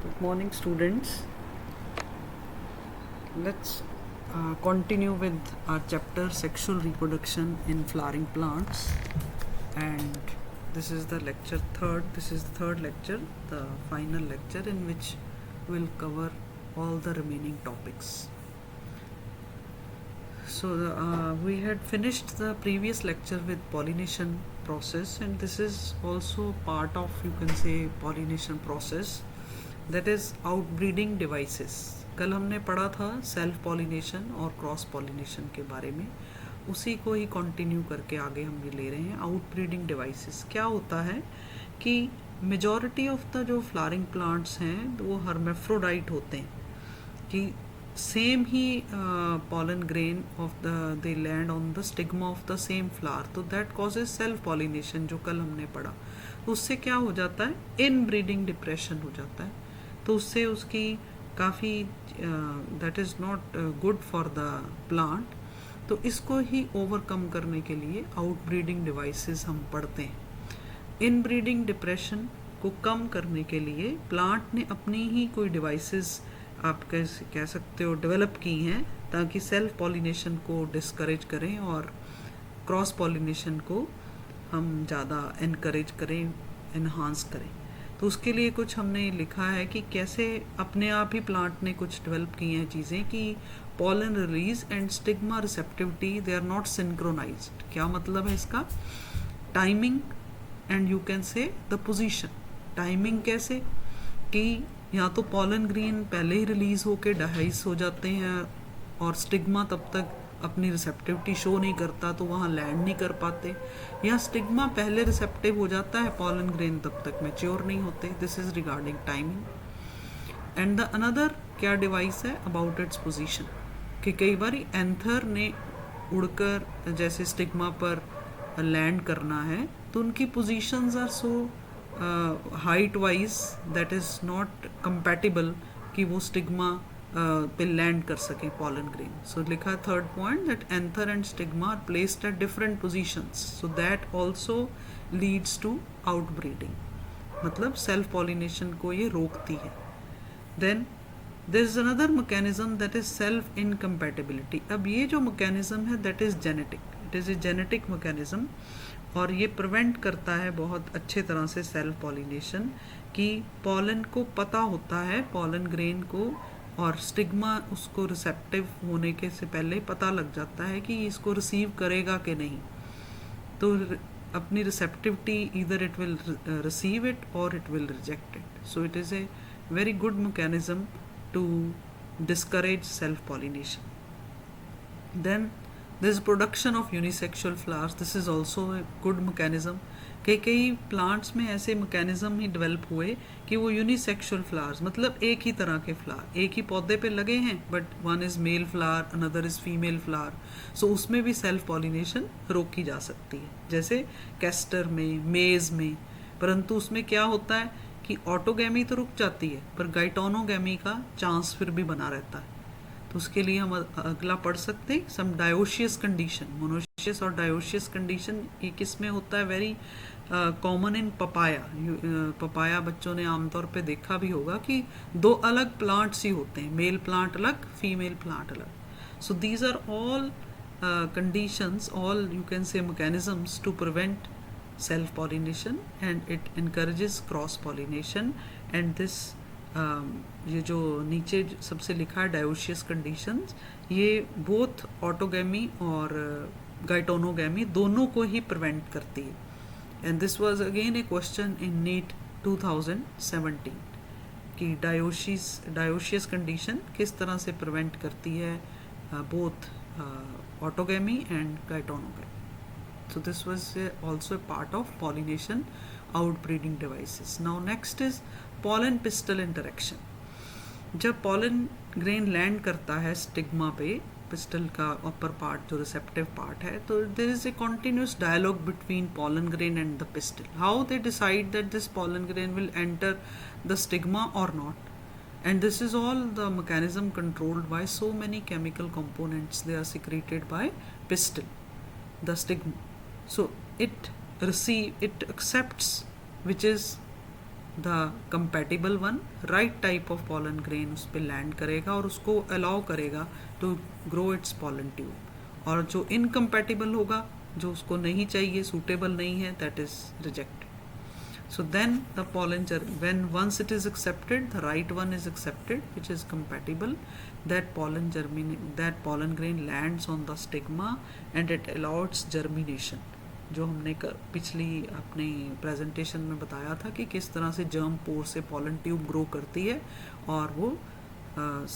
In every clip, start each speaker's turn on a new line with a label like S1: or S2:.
S1: Good morning, students. Let's continue with our chapter Sexual Reproduction in Flowering Plants. And this is the lecture third. This is the third lecture, the final lecture, in which we'll cover all the remaining topics. So we had finished the previous lecture with pollination process, and this is also part of, you can say, pollination process, that is outbreeding devices. कल हमने पढ़ा था self pollination और cross pollination के बारे में, उसी को ही कंटिन्यू करके आगे हम भी ले रहे हैं. आउटब्रीडिंग डिवाइसेस क्या होता है कि मेजॉरिटी ऑफ द जो फ्लावरिंग प्लांट्स हैं वो हर्मेफ्रोडाइट होते हैं, कि same he pollen grain of they land on the stigma of the same flower, तो that causes self pollination जो कल हमने पढ़ा. तो उससे क्या हो जाता है, इनब्रीडिंग डिप्रेशन हो जाता है, तो उससे उसकी काफ़ी that is not good for the plant. तो इसको ही ओवरकम करने के लिए आउटब्रीडिंग डिवाइसेस हम पढ़ते हैं. इनब्रीडिंग डिप्रेशन को कम करने के लिए प्लांट ने अपनी ही कोई डिवाइसेस आप कह सकते हो डेवलप की हैं, ताकि सेल्फ पॉलिनेशन को डिस्करेज करें और क्रॉस पॉलिनेशन को हम ज़्यादा इनकरेज करें, इन्हांस करें. तो उसके लिए कुछ हमने लिखा है कि कैसे अपने आप ही प्लांट ने कुछ डेवलप की हैं चीज़ें, कि pollen release and stigma receptivity they are not synchronized. क्या मतलब है इसका, timing and you can say the position. Timing कैसे कि या तो पॉलन ग्रेन पहले ही रिलीज होके डाइस हो जाते हैं और स्टिग्मा तब तक अपनी रिसेप्टिविटी शो नहीं करता, तो वहाँ लैंड नहीं कर पाते, या स्टिग्मा पहले रिसेप्टिव हो जाता है, पॉलन ग्रेन तब तक मैच्योर नहीं होते. This is regarding timing. And the another क्या डिवाइस है, अबाउट इट्स पोजीशन, कि कई बार एंथर ने उड़कर जैसे स्टिग्मा पर लैंड करना है, तो उनकी positions are so height wise that is not compatible कि वो स्टिग्मा पे लैंड कर सकें पॉलन ग्रेन. सो लिखा है third point, that anther and stigma are placed at different positions, so that also leads to outbreeding. मतलब self pollination को ये रोकती है. Then there is another mechanism that is self incompatibility. अब ये जो मैकेनिज्म है that is genetic, it is a genetic mechanism, और ये प्रिवेंट करता है बहुत अच्छे तरह से सेल्फ पॉलिनेशन, कि पॉलन को पता होता है, पॉलन ग्रेन को और स्टिग्मा उसको रिसेप्टिव होने के से पहले पता लग जाता है कि इसको रिसीव करेगा कि नहीं. तो अपनी receptivity either it will receive it और it will reject it. So it is a very good mechanism to discourage self pollination. Then this production of unisexual flowers, this is also a good mechanism. कई plants में ऐसे mechanism ही develop हुए कि वो unisexual flowers, मतलब एक ही तरह के फ्लावर एक ही पौधे पे लगे हैं, but one is male flower, another is female flower. So उसमें भी सेल्फ पॉलिनेशन रोकी जा सकती है, जैसे कैस्टर में, मेज़ में. परंतु उसमें क्या होता है कि ऑटोगैमी तो रुक जाती है, पर गाइटोनोगैमी का चांस फिर भी बना रहता है. तो उसके लिए हम अगला पढ़ सकते हैं सम डायोशियस कंडीशन. मोनोशियस और डायोशियस कंडीशन ये किस में होता है, very common in papaya. Papaya बच्चों ने आमतौर पे देखा भी होगा कि दो अलग प्लांट्स ही होते हैं, मेल प्लांट अलग, फीमेल प्लांट अलग. So these are all conditions, all you can say mechanisms to prevent self pollination, and it encourages cross pollination. and this ये जो नीचे सबसे लिखा है डायोशियस कंडीशंस, ये बोथ ऑटोगैमी और गाइटोनोगैमी दोनों को ही प्रिवेंट करती है. And this was again a question in NEET 2017 कि डायोशियस कंडीशन किस तरह से प्रिवेंट करती है both autogamy and geitonogamy. So this was also a part of pollination outbreeding devices. Now next is pollen pistil interaction. जब pollen grain land करता है stigma पे, पिस्टल का अपर पार्ट जो रिसेप्टिव पार्ट है, तो there is a continuous dialogue between pollen grain and the pistil. How they decide that this pollen grain will enter the stigma or not. And this is all the mechanism controlled by so many chemical components. They are secreted by pistil, the stigma. So it accepts which is the compatible one, right type of pollen grain उस पर land करेगा और उसको allow करेगा to grow its pollen tube. और जो incompatible होगा, जो उसको नहीं चाहिए, सूटेबल नहीं है, that is rejected. So then the pollen when once it is accepted, the right one is accepted, which is compatible, that pollen grain lands on the stigma and it allows germination. जो हमने पिछली अपने presentation में बताया था कि किस तरह से जर्म पोर से पॉलन ट्यूब ग्रो करती है और वो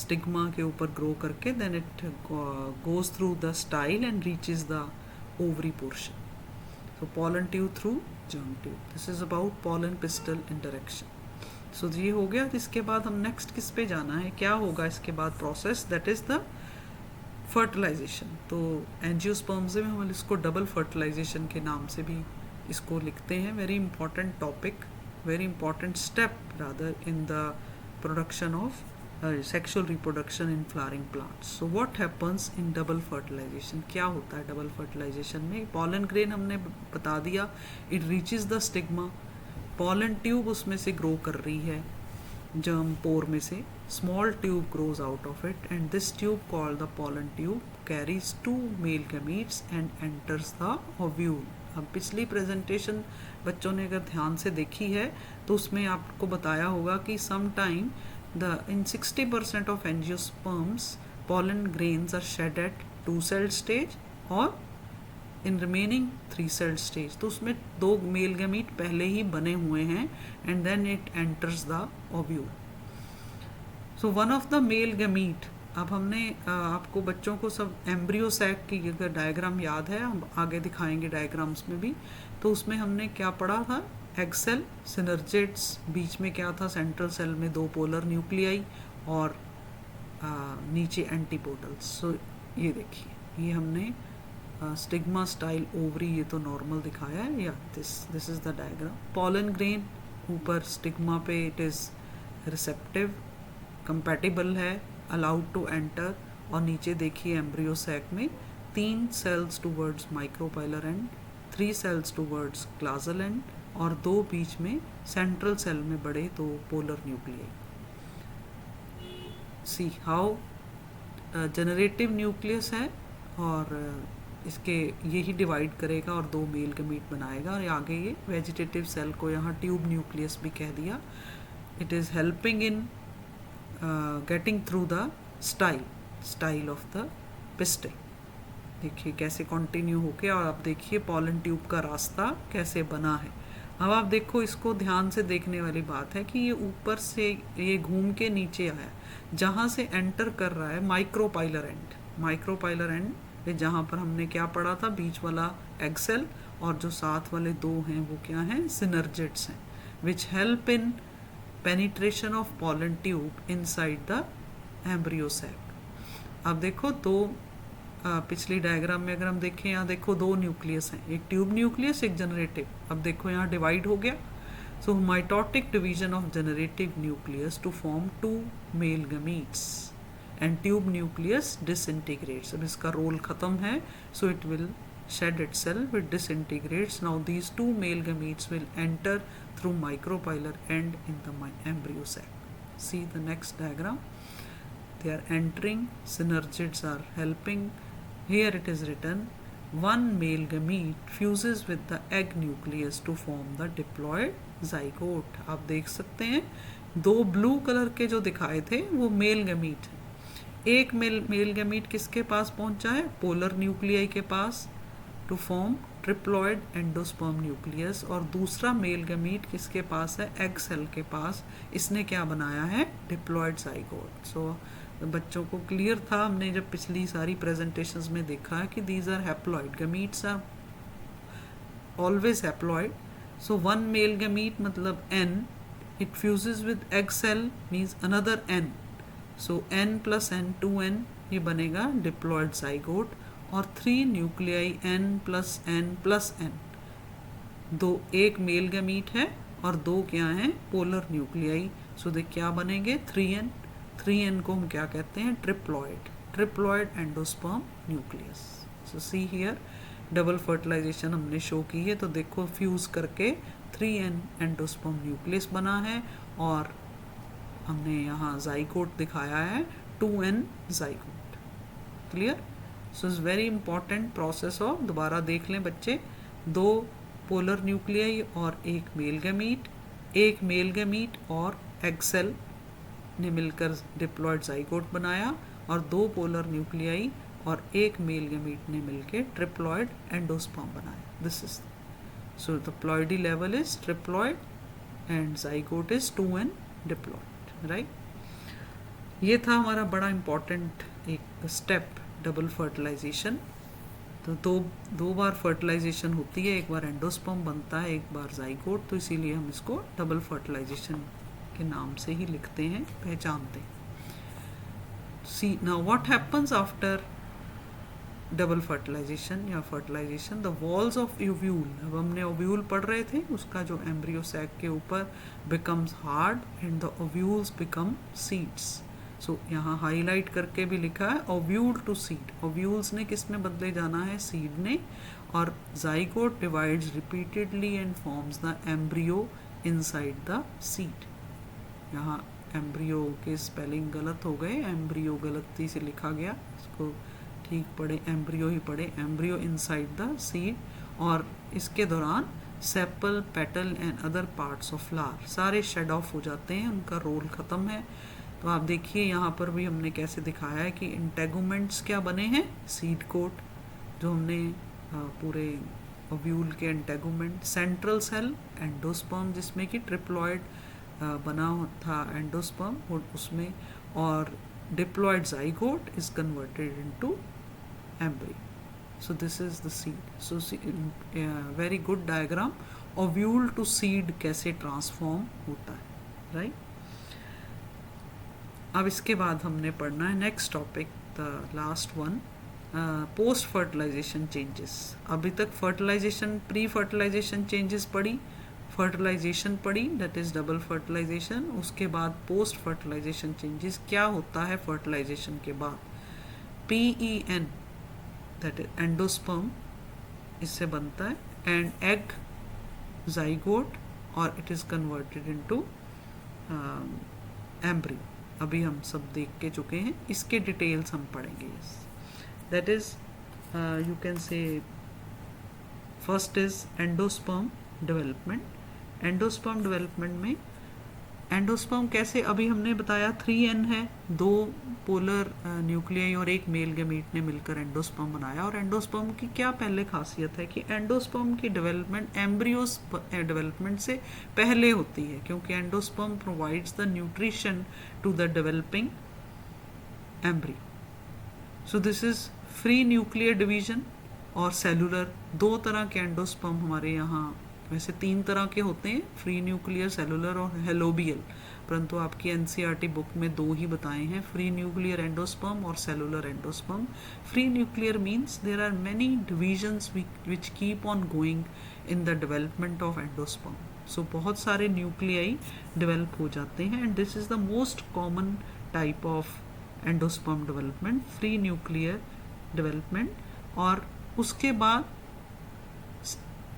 S1: स्टिग्मा के ऊपर ग्रो करके then it goes through the style and reaches the ovary portion. So pollen tube through germ tube. This is about pollen pistil interaction. So ये हो गया. इसके बाद हम नेक्स्ट किस पे जाना है, क्या होगा इसके बाद process, that is the fertilization. तो एंजियोस्पर्म्स में हम इसको डबल फर्टिलाइजेशन के नाम से भी इसको लिखते हैं. Very important topic, very important step rather in the production of sexual reproduction in flowering plants. So what happens in double fertilization, क्या होता है डबल फर्टिलाइजेशन में. पॉलन ग्रेन हमने बता दिया, it reaches the stigma, pollen tube उसमें से grow कर रही है जर्म पोर में से, small tube grows out of it and this tube called the pollen tube carries 2 male gametes and enters the ovule. अब पिछली प्रेजेंटेशन बच्चों ने अगर ध्यान से देखी है तो उसमें आपको बताया होगा कि some time in 60% of angiosperms, pollen grains are shed at 2-celled stage और in remaining 3-celled stage. तो उसमें 2 मेल गैमीट पहले ही बने हुए हैं and then it enters the ovule. So one of the male gamete, अब हमने आपको बच्चों को सब एम्ब्रियो सैक की अगर डायग्राम याद है, हम आगे दिखाएंगे डायग्राम्स में भी, तो उसमें हमने क्या पढ़ा था, एग सेल, सिनर्जेट्स, बीच में क्या था, सेंट्रल सेल में 2 पोलर न्यूक्लियाई और नीचे एंटीपोटल्स. सो ये देखिए, ये हमने स्टिग्मा स्टाइल ओवरी, ये तो नॉर्मल दिखाया है, या this is the diagram. Pollen grain ऊपर स्टिग्मा पे इट इज रिसेप्टिव, कंपैटिबल है, अलाउड टू एंटर, और नीचे देखिए एम्ब्रियो सैक में 3 cells towards micropylar end, 3 cells towards chalazal end और 2 बीच में सेंट्रल सेल में बड़े 2 polar nuclei. See how generative nucleus है और इसके यही डिवाइड करेगा और 2 मेल गमीट बनाएगा. और आगे ये वेजिटेटिव सेल को यहाँ ट्यूब न्यूक्लियस भी कह दिया. It is helping in getting through the style of the pistil. देखिए कैसे कंटिन्यू होके, और आप देखिए पॉलन ट्यूब का रास्ता कैसे बना है. अब आप देखो, इसको ध्यान से देखने वाली बात है कि ये ऊपर से ये घूम के नीचे आया, जहाँ से एंटर कर रहा है माइक्रोपाइलर एंड. माइक्रोपाइलर एंड जहाँ पर हमने क्या पढ़ा था, बीच वाला एग सेल, और जो साथ वाले 2 हैं वो क्या हैं, सिनर्जेट्स हैं, which help in penetration of pollen tube inside the embryo sac. अब देखो 2 पिछली डायग्राम में अगर हम देखें, यहाँ देखो 2 न्यूक्लियस हैं, एक ट्यूब न्यूक्लियस, एक जनरेटिव. अब देखो यहाँ डिवाइड हो गया. So mitotic division of generative nucleus to form 2 male gametes and tube nucleus disintegrates. अब इसका रोल खत्म है, so it will shed itself, it disintegrates. Now these 2 male gametes will enter through micropilar end in the embryo sac. See the next diagram. They are entering, synergids are helping. Here it is written, 1 male gamete fuses with the egg nucleus to form the diploid zygote. आप देख सकते हैं 2 blue colour के जो दिखाए थे वो male gamete हैं. एक मेल गमीट किसके पास पहुंचा है, पोलर न्यूक्लियाई के पास, to form triploid endosperm nucleus, और दूसरा मेल गमीट किसके पास है, एग सेल के पास, इसने क्या बनाया है, डिप्लॉइड ज़ाइगोट. सो बच्चों को क्लियर था, हमने जब पिछली सारी प्रेजेंटेशंस में देखा है कि these are haploid, gametes are always haploid. So 1 male gamete मतलब N, it fuses with egg cell means another N, so N plus N 2N, ये बनेगा डिप्लॉइड ज़ाइगोट. और 3 nuclei N plus N plus N, 1 male gamete है और 2 क्या हैं, polar nuclei. सो दे क्या बनेंगे, 3N को हम क्या कहते हैं, triploid endosperm nucleus. So see here double fertilization हमने शो की है. तो देखो फ्यूज करके 3n एंडोस्पर्म न्यूक्लियस बना है और हमने यहाँ जाइगोट दिखाया है 2n zygote. Clear? So is very important process of, दोबारा देख लें बच्चे, 2 पोलर न्यूक्लियाई और एक मेल गैमीट और एग सेल ने मिलकर डिप्लॉयड जाइगोट बनाया, और 2 पोलर न्यूक्लियाई और एक मेल गैमीट ने मिलकर ट्रिप्लॉयड एंडोस्पर्म बनाया। This is so the ploidy level is triploid and zygote is 2n diploid, right? ये था हमारा बड़ा इंपॉर्टेंट एक स्टेप, डबल फर्टिलाइजेशन। तो दो बार फर्टिलाइजेशन होती है, एक बार एंडोस्पर्म बनता है, एक बार जाइगोट, तो इसीलिए हम इसको डबल फर्टिलाइजेशन के नाम से ही लिखते हैं, पहचानते हैं। See now what happens after double fertilization या fertilization, the walls of ovule, अब हमने ओव्यूल पढ़ रहे थे, उसका जो एम्ब्रियो सैक के ऊपर becomes hard and the ovules become seeds. So यहाँ हाईलाइट करके भी लिखा है ओव्यूल टू सीड, ओव्यूल्स ने किस में बदले जाना है, सीड ने, और zygote divides repeatedly and forms the embryo inside the seed. यहाँ एम्ब्रियो के स्पेलिंग गलत हो गए, एम्ब्रियो गलती से लिखा गया, इसको ठीक पढ़े, एम्ब्रियो ही पढ़े, एम्ब्रियो इनसाइड द सीड। और इसके दौरान sepal, petal and other parts of flower सारे शेड ऑफ हो जाते हैं, उनका रोल ख़त्म है। तो आप देखिए यहाँ पर भी हमने कैसे दिखाया है कि इंटेगुमेंट्स क्या बने हैं, सीड कोट जो हमने पूरे ओव्यूल के इंटेगुमेंट, सेंट्रल सेल एंडोस्पर्म जिसमें कि ट्रिप्लॉयड बना था एंडोस्पर्म उसमें, और diploid zygote is converted into embryo. So this is the seed. So very good diagram, ovule to seed कैसे ट्रांसफॉर्म होता है, राइट? अब इसके बाद हमने पढ़ना है next topic, the last one, post fertilization changes. अभी तक फर्टिलाइजेशन, प्री फर्टिलाइजेशन चेंजेस पढ़ी, फर्टिलाइजेशन पढ़ी, दैट इज डबल फर्टिलाइजेशन। उसके बाद पोस्ट फर्टिलाइजेशन चेंजेस, क्या होता है फर्टिलाइजेशन के बाद, PEN दैट इज एंडोस्पर्म इससे बनता है, एंड एग जाइगोट, और it is converted into embryo. अभी हम सब देख के चुके हैं, इसके डिटेल्स हम पढ़ेंगे। Yes, that is you can से first is endosperm development. Endosperm development में एंडोस्पर्म कैसे, अभी हमने बताया 3n है, 2 पोलर न्यूक्लियाई और एक मेल गैमीट ने मिलकर एंडोस्पर्म बनाया। और एंडोस्पर्म की क्या पहले खासियत है कि एंडोस्पर्म की डेवलपमेंट एम्ब्रियोस डेवलपमेंट से पहले होती है, क्योंकि endosperm provides the nutrition to the developing embryo. So this is free nuclear division और सेलुलर, 2 तरह के एंडोस्पर्म हमारे यहाँ, वैसे 3 तरह के होते हैं, फ्री न्यूक्लियर, सेलुलर और हेलोबियल, परंतु आपकी एनसीईआरटी बुक में 2 ही बताए हैं, फ्री न्यूक्लियर एंडोस्पर्म और cellular endosperm. Free nuclear means there are many divisions which keep on going in the development of endosperm. So बहुत सारे न्यूक्लियाई डेवलप हो जाते हैं, and this is the most common type of endosperm development, free nuclear development. और उसके बाद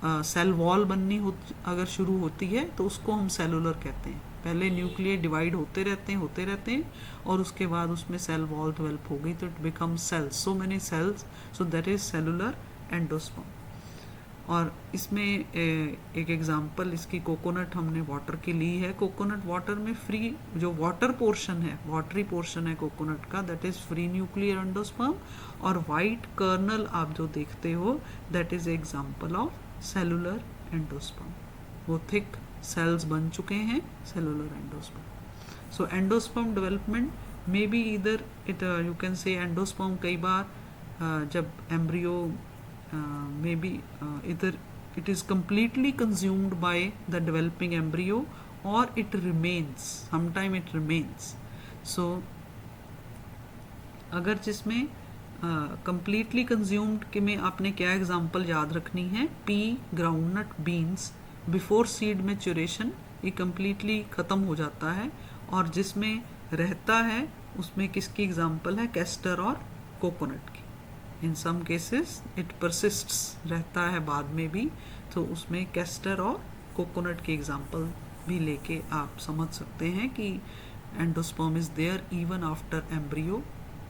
S1: cell wall बननी अगर शुरू होती है तो उसको हम सेलुलर कहते हैं। पहले न्यूक्लियर डिवाइड होते रहते हैं और उसके बाद उसमें सेल वॉल डेवलप हो गई तो it become cells, so many cells, so that is cellular endosperm. और इसमें एक एग्जांपल इसकी कोकोनट हमने वाटर की ली है। कोकोनट वाटर में फ्री जो वाटर पोर्शन है, वाटरी पोर्शन है कोकोनट का, that is free nuclear endosperm. और वाइट कर्नल आप जो देखते हो that is example of cellular endosperm, वो थिक सेल्स बन चुके हैं, cellular endosperm. So endosperm development may be either it you can say endosperm कई बार जब embryo may be either it is completely consumed by the developing embryo or it remains, sometime it remains. So अगर जिसमें completely consumed के में आपने क्या example याद रखनी है, P, groundnut, beans, before seed maturation ये completely ख़त्म हो जाता है, और जिसमें रहता है उसमें किसकी एग्जाम्पल है, कैस्टर और कोकोनट की। इन सम केसेस इट परसिस्ट्स, रहता है बाद में भी, तो उसमें कैस्टर और कोकोनट की एग्जांपल भी लेके आप समझ सकते हैं कि endosperm is there even after embryo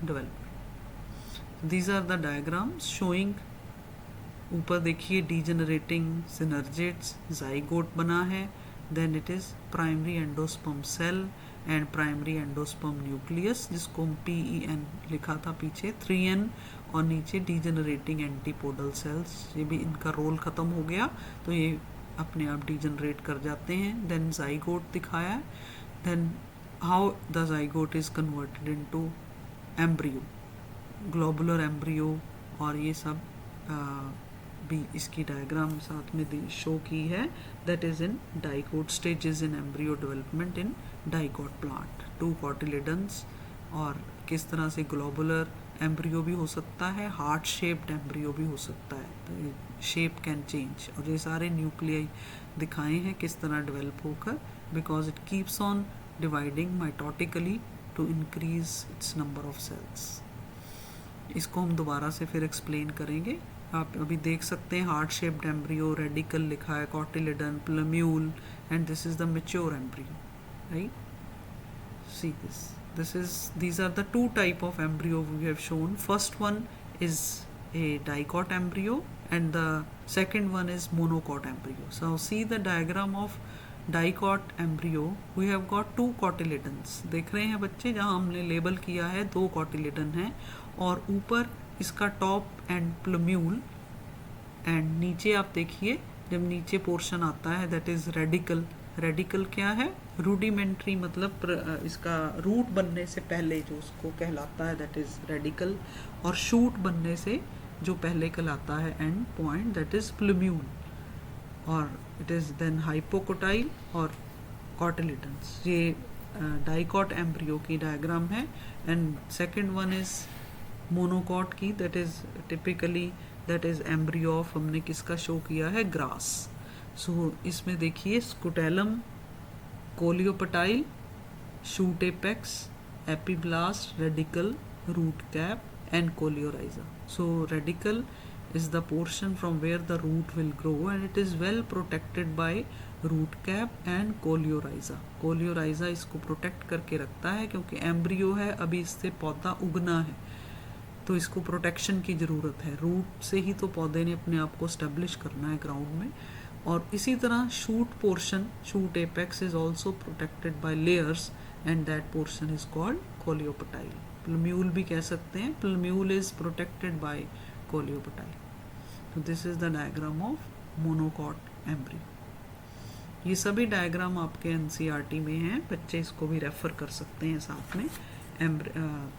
S1: development. These are the diagrams showing, ऊपर देखिए डीजेनरेटिंग सिनर्जिड्स, जाइगोट बना है, then it is primary endosperm cell and primary endosperm nucleus, जिसको हम PEN लिखा था पीछे, 3N, और नीचे डीजेनरेटिंग एंटीपोडल सेल्स। ये भी इनका रोल ख़त्म हो गया तो ये अपने आप डीजेनरेट कर जाते हैं। देन जाइगोट दिखाया है, then how the zygote is converted into embryo, globular embryo, और ये सब भी इसकी डायग्राम साथ में शो की है। That is in dicot stages in embryo development in dicot plant, 2 cotyledons, और किस तरह से ग्लोबुलर एम्ब्रियो भी हो सकता है, हार्ट शेप्ड एम्ब्रियो भी हो सकता है, तो शेप कैन चेंज, और ये सारे न्यूक्लियाई दिखाए हैं किस तरह डेवलप होकर, because it keeps on dividing mitotically to increase its number of cells. इसको हम दोबारा से फिर एक्सप्लेन करेंगे। आप अभी देख सकते हैं हार्ट शेप्ड एम्ब्रियो, रेडिकल लिखा है, cotyledon, plumule, and this is the mature embryo, right? See this. These are the 2 type of embryo we have shown. First one is a dicot embryo and the second one is monocot embryo. So see the diagram of dicot embryo. We have got 2 cotyledons. देख रहे हैं बच्चे, जहाँ हमने label किया है 2 cotyledon हैं, और ऊपर इसका टॉप एंड प्लम्यूल, एंड नीचे आप देखिए जब नीचे पोर्शन आता है दैट इज रेडिकल। रेडिकल क्या है? रूडिमेंट्री, मतलब इसका रूट बनने से पहले जो उसको कहलाता है दैट इज रेडिकल, और शूट बनने से जो पहले कहलाता है and point that is plumule, और इट इज देन हाइपोकोटाइल और कॉटिलेडन्स। ये डाइकॉट एम्ब्रियो की डायग्राम है, and second one is monocot की, that is typically that is embryo of, हमने किसका शो किया है? ग्रास। सो इसमें देखिए scutellum, coleoptile, shoot apex, epiblast, radicle, root cap and coleorhiza. So radicle is the portion from where the root will grow and it is well protected by root cap and coleorhiza. Coleorhiza इसको protect करके रखता है क्योंकि embryo है, अभी इससे पौधा उगना है तो इसको प्रोटेक्शन की ज़रूरत है। रूट से ही तो पौधे ने अपने आप को स्टेब्लिश करना है ग्राउंड में। और इसी तरह shoot portion, shoot apex is also protected by layers and that portion is called coleoptile. Plumule भी कह सकते हैं, plumule is protected by coleoptile. तो this is the diagram of monocot embryo. ये सभी डायग्राम आपके NCERT में हैं, बच्चे इसको भी रेफर कर सकते हैं साथ में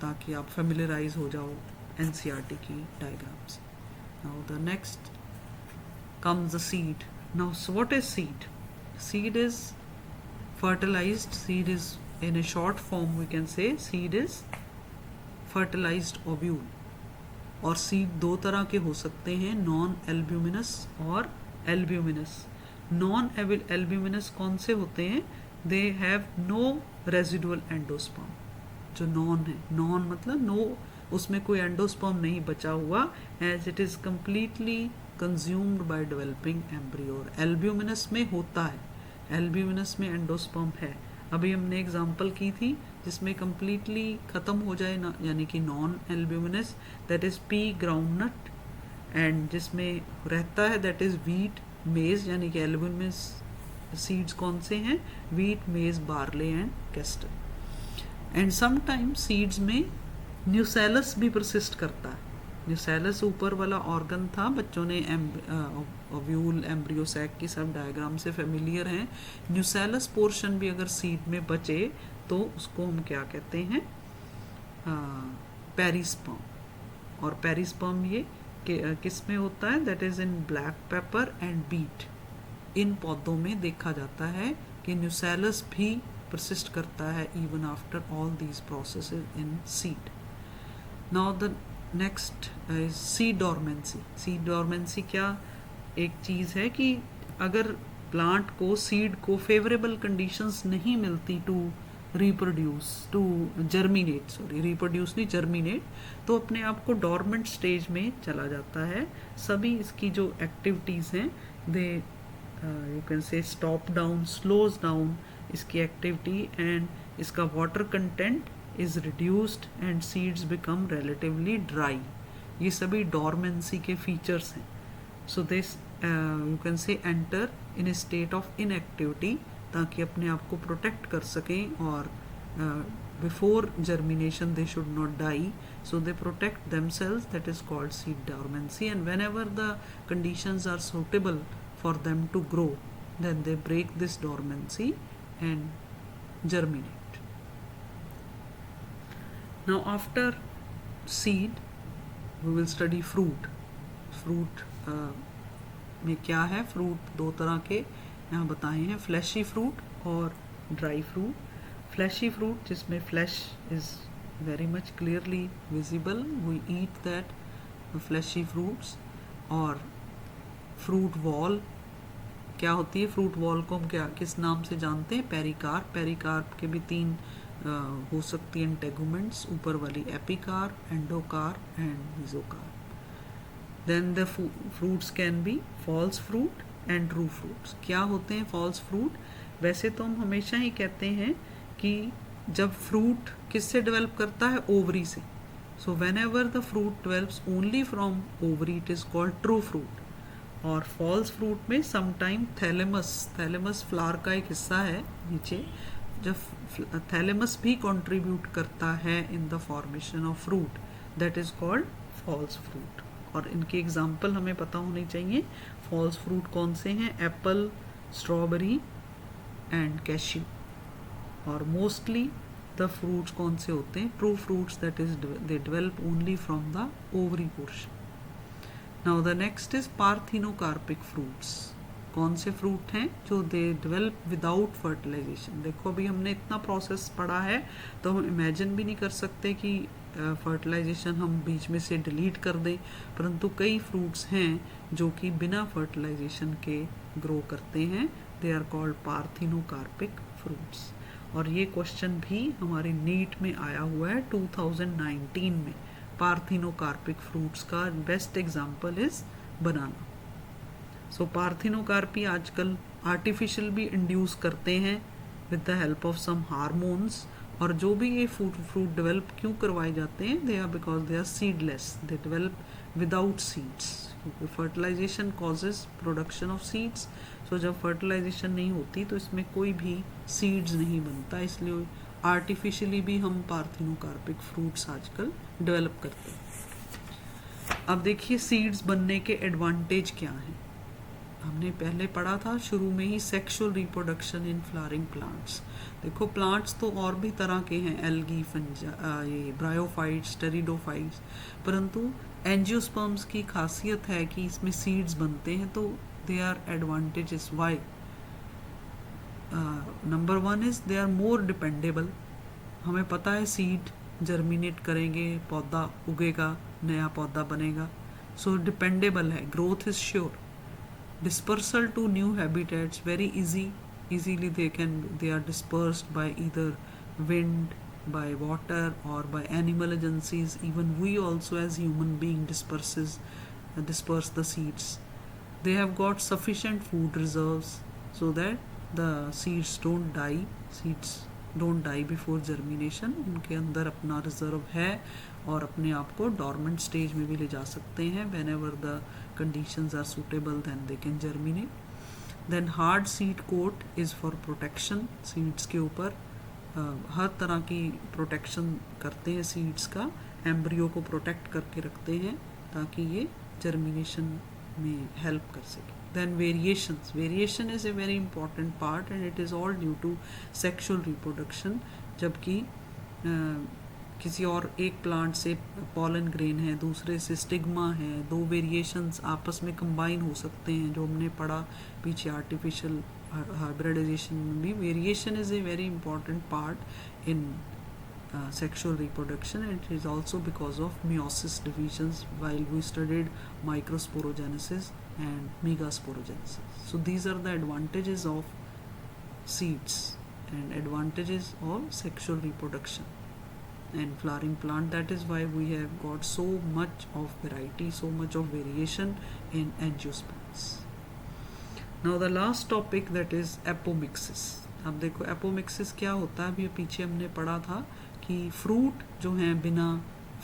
S1: ताकि आप फेमिलराइज हो जाओ NCERT की डायग्राम से। Now the next comes the seed. Now so what is seed? Seed is fertilized, seed is in a short form we can say seed is fertilized ovule। और सीड 2 तरह के हो सकते हैं, नॉन एल्ब्यूमिनस और albuminous. Non albuminous कौन से होते हैं? They have no residual endosperm. जो नॉन है, नॉन मतलब नो, उसमें कोई एंडोस्पर्म नहीं बचा हुआ, as it is completely consumed by developing embryo. Albuminous में होता है, एल्ब्यूमिनस में एंडोस्पर्म है। अभी हमने एग्जांपल की थी जिसमें कंप्लीटली ख़त्म हो जाए ना, यानी कि non albuminous, that is P groundnut, and जिसमें रहता है दैट इज़ वीट, मेज, यानी कि एल्ब्यूमिनस सीड्स कौन से हैं? वीट, मेज, barley and castor. And sometimes seeds में न्यूसेलस भी परसिस्ट करता है। न्यूसेलस ऊपर वाला ऑर्गन था, बच्चों ने ओव्यूल, एम्ब्रियो सैक की सब डायग्राम से फेमिलियर हैं। न्यूसेलस पोर्शन भी अगर सीड में बचे तो उसको हम क्या कहते हैं? पेरिस्पर्म। और पेरिस्पर्म ये किस में होता है? That is in black pepper and beet. इन पौधों में देखा जाता है कि न्यूसेलस भी परसिस्ट करता है even after all these processes in seed. Now the next is seed dormancy. Seed dormancy क्या एक चीज़ है कि अगर प्लांट को, सीड को फेवरेबल कंडीशंस नहीं मिलती to reproduce, to germinate, sorry reproduce नहीं, जर्मिनेट, तो अपने आप को डॉर्मेंट स्टेज में चला जाता है। सभी इसकी जो एक्टिविटीज़ हैं they you can say stop down, slows down इसकी एक्टिविटी, एंड इसका water content is reduced and seeds become relatively dry. ये सभी डॉर्मेंसी के फीचर्स हैं. So this you can say enter in a state of inactivity ताकि अपने आप को प्रोटेक्ट कर सकें, और before germination they should not die. So they protect themselves, that is called seed dormancy, and whenever the conditions are suitable for them to grow, then they break this dormancy and germinate. Now after seed we will study fruit. Fruit में क्या है? Fruit दो तरह के यहाँ बताए हैं, flashy fruit और ड्राई फ्रूट. फ्लैशी फ्रूट जिसमें flash is very much clearly visible, we eat that fleshy fruits. और fruit wall क्या होती है? fruit wall को हम क्या किस नाम से जानते हैं? पेरिकार्प. पेरिकार्प के भी तीन हो सकती हैं इंटेगुमेंट्स, ऊपर वाली epicarp, endocarp and mesocarp. Then the fruits can be false fruit and true fruits. क्या होते हैं फॉल्स फ्रूट? वैसे तो हम हमेशा ही कहते हैं कि जब फ्रूट किससे डेवलप करता है? ओवरी से. So when ever the fruit develops only from ovary it is called true fruit. और फॉल्स फ्रूट में समटाइम थैलेमस फ्लावर का एक हिस्सा है नीचे, जब थैलेमस भी कंट्रीब्यूट करता है in the formation of fruit, that is called false fruit. और इनके एग्जाम्पल हमें पता होने चाहिए. फॉल्स फ्रूट कौन से हैं? Apple, strawberry and cashew. और मोस्टली द फ्रूट्स कौन से होते हैं? True fruits, that is they develop only from the ovary portion. Now the next is parthenocarpic fruits. कौन से फ्रूट हैं जो दे डेवलप विदाउट फर्टिलाइजेशन? देखो अभी हमने इतना प्रोसेस पढ़ा है तो हम इमेजिन भी नहीं कर सकते कि फर्टिलाइजेशन हम बीच में से डिलीट कर दें, परंतु कई फ्रूट्स हैं जो कि बिना फर्टिलाइजेशन के ग्रो करते हैं. They are called parthenocarpic fruits. और ये क्वेश्चन भी हमारे नीट में आया हुआ है 2019 में. पार्थिनोकार्पिक फ्रूट्स का best example is banana. So parthenocarpy आजकल आर्टिफिशियल भी इंड्यूस करते हैं with the help of some hormones. और जो भी ये फ्रूट डेवलप क्यों करवाए जाते हैं? They are because they are seedless, they develop without seeds, क्योंकि fertilization causes production of seeds. So जब फर्टिलाइजेशन नहीं होती तो इसमें कोई भी सीड्स नहीं बनता, इसलिए आर्टिफिशियली भी हम पार्थिनोकार्पिक फ्रूट्स आजकल डेवलप करते हैं. अब देखिए सीड्स बनने के एडवांटेज क्या हैं. हमने पहले पढ़ा था शुरू में ही sexual reproduction in flowering plants. देखो प्लांट्स तो और भी तरह के हैं, एल्गी, ये ब्रायोफाइट्स, टेरिडोफाइट्स, परंतु एंजियोस्पर्म्स की खासियत है कि इसमें सीड्स बनते हैं. तो they are advantages. Why? Number one is they are more dependable. हमें पता है सीड जर्मिनेट करेंगे, पौधा उगेगा, नया पौधा बनेगा. सो डिपेंडेबल है. Growth is sure. Dispersal to new habitats very easily they are dispersed by either wind, by water or by animal agencies. Even we also as human being disperse the seeds. They have got sufficient food reserves so that the seeds don't die before germination. उनके अंदर अपना reserve है और अपने आप को dormant stage में भी ले जा सकते हैं. whenever the conditions are suitable then they can germinate. Then hard seed coat is for protection. seeds के ऊपर हर तरह की प्रोटेक्शन करते हैं सीड्स का, एम्ब्रियो को प्रोटेक्ट करके रखते हैं ताकि ये जर्मिनेशन में हेल्प कर सके. Then variation is a very important part and it is all due to sexual reproduction. जबकि किसी और एक प्लांट से पॉलन ग्रेन है, दूसरे से स्टिग्मा है, दो वेरिएशंस आपस में कंबाइन हो सकते हैं, जो हमने पढ़ा पीछे आर्टिफिशियल हाइब्रिडाइजेशन में भी. Variation is a very important part in sexual reproduction, and it is also because of meiosis divisions while we studied microsporogenesis and megasporogenesis. So these are the advantages of seeds and advantages of sexual reproduction and flowering plant. That is why we have got so much of variety, so much of variation in angiosperms. Now the last topic that is apomixis. अब देखो apomixis क्या होता है. अभी पीछे हमने पढ़ा था कि फ्रूट जो हैं बिना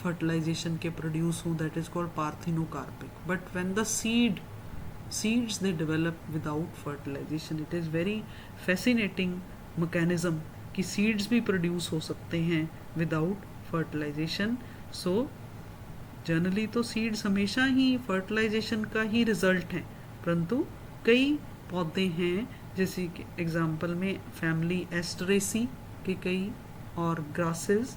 S1: फर्टिलाइजेशन के प्रोड्यूस हों, that is called parthenocarpic. But when the seeds they develop without fertilization. It is very fascinating mechanism कि seeds भी produce हो सकते हैं without fertilization. So जनरली तो सीड्स हमेशा ही फर्टिलाइजेशन का ही रिजल्ट हैं, परंतु कई पौधे हैं जैसे कि एग्जांपल में फैमिली एस्टरेसी के कई और ग्रासेस,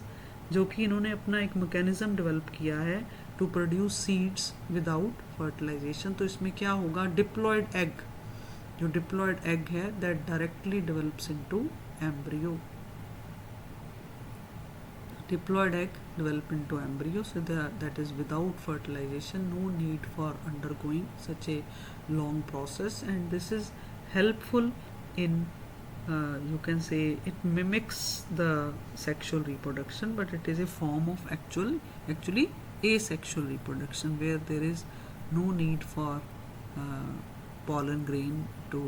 S1: जो कि इन्होंने अपना एक मैकेनिज्म डेवलप किया है to produce seeds without fertilization. तो इसमें क्या होगा, डिप्लॉयड एग, जो डिप्लॉयड एग है that directly develops into embryo. Diploid egg develop into embryo, so that is without fertilization, no need for undergoing such a long process, and this is helpful in you can say it mimics the sexual reproduction, but it is a form of actually asexual reproduction where there is no need for pollen grain to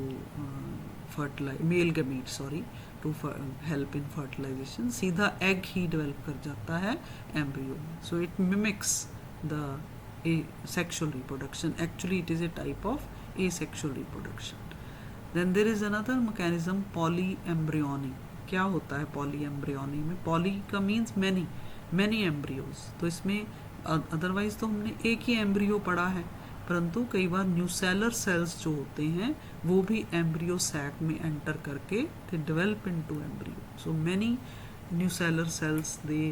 S1: fertilize male gamete, to help in fertilization. सीधा egg ही develop कर जाता है embryo में. So it mimics the sexual reproduction. Actually it is a type of asexual reproduction. Then there is another mechanism, polyembryony. क्या होता है polyembryony में? poly का means many embryos. तो इसमें अदरवाइज तो हमने एक ही एम्ब्रियो पढ़ा है, परंतु कई बार न्यूसेलर सेल्स जो होते हैं वो भी एम्ब्रियो सैक में एंटर करके they develop into embryo. So many nucellar cells they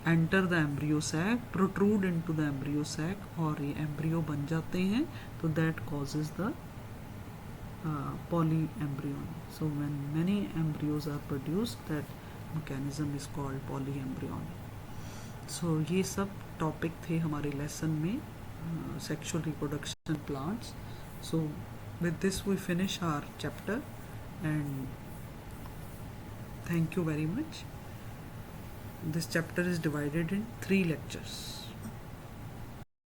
S1: enter the embryo sac, protrude into the embryo sac और ये एम्ब्रियो बन जाते हैं. तो that causes the polyembryony. So when many embryos are produced, that mechanism is called polyembryony. So ये सब topic थे हमारे लेसन में sexual reproduction plants. So with this we finish our chapter, and thank you very much. This chapter is divided in 3 lectures.